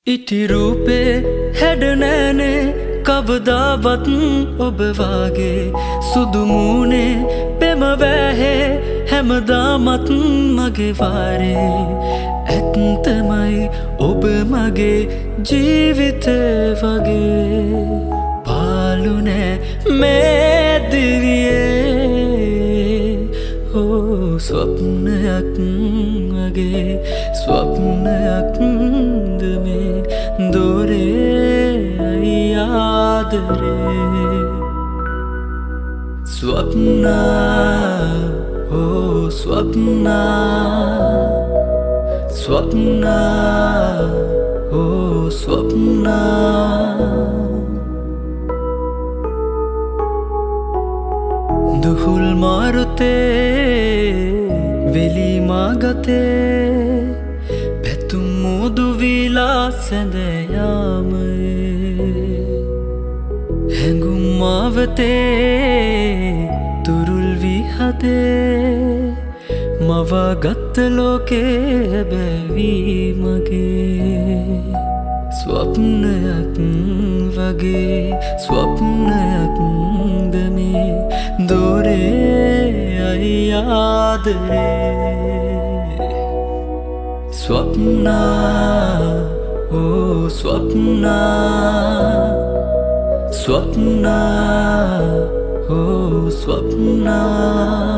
ඉටි රූපේ හැඩ නෑනේ කවදාවත් ඔබ වාගේ සුදු මූණේ පෙම වැහේ හැමදාමත් මගේ වාරේ ඇත්තමයි ඔබ මගේ ජීවිතේ වගේ පාළු නෑ මේ දිවියේ ස්වප්නයක් වගේ ස්වප්නයක් මේ දොරේ ආදරේ ස්වප්නා ස්වප්නා ස්වප්නා ස්වප්නා දුහුල් මාරුතේ වෙලි මාගතේ පැතුම් මුදු විලා සැඳයාමේ හැඟුම් මාවතේ තුරුල් විහදේ මවාගත්ත ලෝකේ බැවී මගේ ස්වප්නයක් වගේ ස්වප්නයක් දමේ දොරේ ආදරේ ස්වප්නා ස්වප්නා ස්වප්නා ස්වප්නා